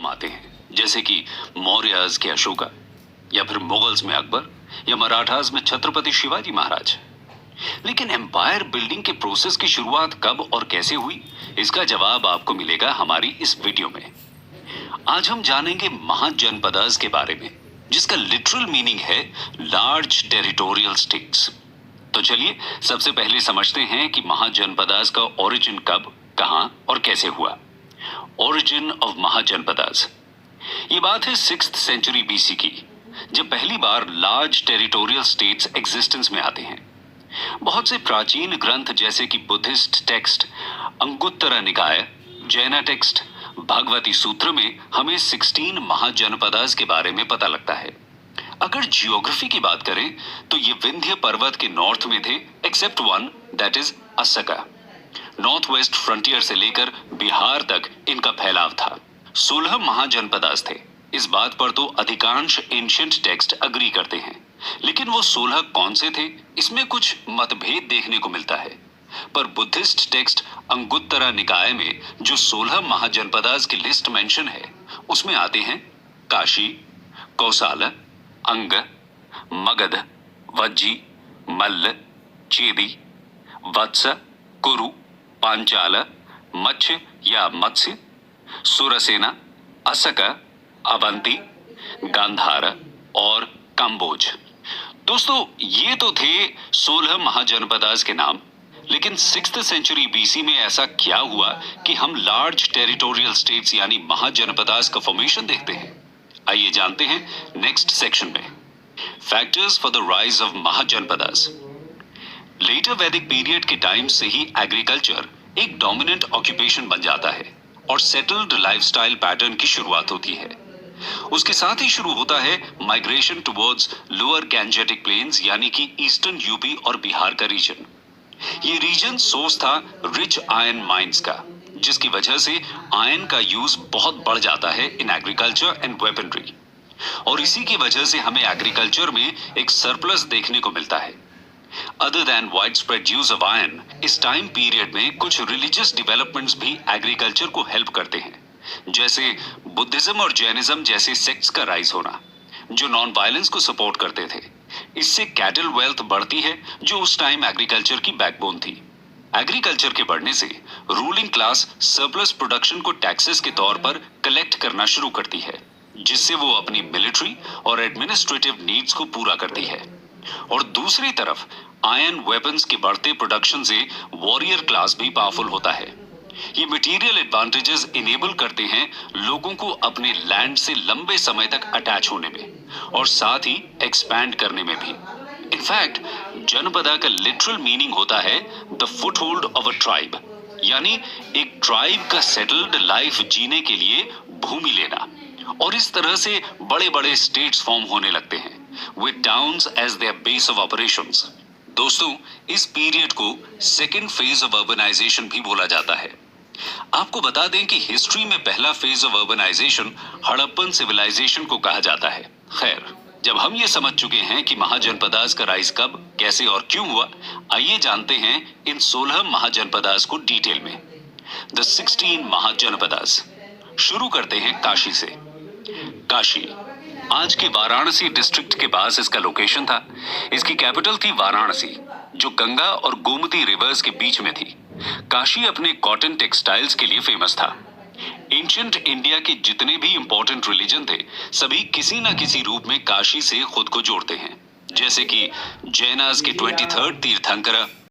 नाम आते हैं, जैसे कि मौर्यज के अशोका, या फिर मुगल्स में अकबर, या मराठास में छत्रपति शिवाजी महाराज। लेकिन एम्पायर बिल्डिंग के प्रोसेस की शुरुआत कब और कैसे हुई, इसका जवाब आपको मिलेगा हमारी इस वीडियो में। आज हम जानेंगे महाजनपदास के बारे में, जिसका लिटरल मीनिंग है लार्ज टेरिटोरियल स्टेट्स। तो चलिए सबसे पहले समझते हैं कि महाजनपदास का ओरिजिन कब, कहां और कैसे हुआ। Origin of mahajanapadas. ये बात है 6th सेंचुरी बीसी की, जब पहली बार लार्ज टेरिटोरियल स्टेट्स एग्जिस्टेंस में आते हैं। बहुत से प्राचीन ग्रंथ जैसे कि बुद्धिस्ट टेक्स्ट अंगुत्तरा निकाय, जैना टेक्स्ट भगवती सूत्र में हमें 16 महाजनपदास के बारे में पता लगता है। अगर जियोग्राफी की बात करें तो ये विंध्य पर्वत के नॉर्थ में थे, except one, that is Assaka. North West Frontier से लेकर बिहार तक इनका फैलाव था। 16 महाजनपदास थे। इस बात पर तो अधिकांश एंशिएंट टेक्स्ट अग्री करते हैं, लेकिन वो 16 कौन से थे, इसमें कुछ मतभेद देखने को मिलता है। पर बुद्धिस्ट टेक्स्ट अंगुत्तरा निकाय में जो 16 महाजनपदास की लिस्ट मेंशन है, उसमें आते हैं काशी, कौसाल, अंग, मगध, वज्जी, मल्ल, चेदी, वत्स, कुरु, पांचाल, मत्स्य या मत्स्य, सुरसेना, असक, अवंती, गांधार और कंबोज। दोस्तों, ये तो थे 16 महाजनपदास के नाम। लेकिन 6th सेंचुरी बीसी में ऐसा क्या हुआ कि हम लार्ज टेरिटोरियल स्टेट्स यानी महाजनपदास का फॉर्मेशन देखते हैं? आइए जानते हैं नेक्स्ट सेक्शन में। Factors for the rise of mahajanapadas. Later Vedic period के टाइम से ही एग्रीकल्चर एक डोमिनेंट ऑक्यूपेशन बन जाता है और सेटल्ड लाइफस्टाइल पैटर्न की शुरुआत होती है। उसके साथ ही शुरू होता है migration towards lower Gangetic plains यानी कि ईस्टर्न यूपी और बिहार का रीजन। ये रीजन सोर्स था रिच आयरन माइंस का, जिसकी वजह से आयरन का यूज बहुत बढ़ जाता है इन एग्रीकल्चर एंड वेपनरी। और इसी की वजह से हमें एग्रीकल्चर में एक सरप्लस देखने को मिलता है। Other than wide spread use of iron, इस टाइम पीरियड में कुछ रिलीजियस डेवलपमेंट्स भी एग्रीकल्चर को हेल्प करते हैं, जैसे बुद्धिज्म और जैनिज्म जैसे सेक्ट्स का राइज होना, जो नॉन वायलेंस को सपोर्ट करते थे। इससे कैटल वेल्थ बढ़ती है, जो उस टाइम एग्रीकल्चर की बैकबोन थी। एग्रीकल्चर के बढ़ने से रूलिंग क्लास सरप्लस प्रोडक्शन को टैक्सेस के तौर पर कलेक्ट करना शुरू करती है, जिससे वो अपनी मिलिट्री और एडमिनिस्ट्रेटिव नीड्स को पूरा करती है। और दूसरी तरफ आयरन वेपन्स के बढ़ते प्रोडक्शन से वॉरियर क्लास भी पावरफुल होता है। ये मटेरियल एडवांटेजेस इनेबल करते हैं लोगों को अपने लैंड से लंबे समय तक अटैच होने में और साथ ही एक्सपैंड करने में भी। इनफैक्ट जनपदा का लिटरल मीनिंग होता है the foothold of a tribe, यानी एक ट्राइब का सेटल्ड लाइफ जीने के लिए भूमि लेना। और इस तरह से बड़े बड़े स्टेट्स फॉर्म होने लगते हैं with towns as their base of operations. दोस्तों, इस पीरियड को सेकेंड फेज ऑफ अर्बनाइजेशन भी बोला जाता है। आपको बता दें कि हिस्ट्री में पहला phase of urbanization Harappan civilization को कहा जाता है। खैर, जब हम ये समझ चुके हैं कि महाजनपदास का राइज कब, कैसे और क्यों हुआ, आइए जानते हैं इन 16 महाजनपदास को डिटेल में। द 16 महाजनपदास। शुरू करते हैं काशी से। काशी आज के वाराणसी डिस्ट्रिक्ट के पास इसका लोकेशन था। इसकी कैपिटल थी वाराणसी, जो गंगा और गोमती रिवर्स के बीच में थी। काशी अपने कॉटन टेक्सटाइल्स के लिए फेमस था। एंशिएंट इंडिया के जितने भी इंपॉर्टेंट रिलीजन थे, सभी किसी न किसी रूप में काशी से खुद को जोड़ते हैं, जैसे कि जैनास के 23rd तीर्थंकर,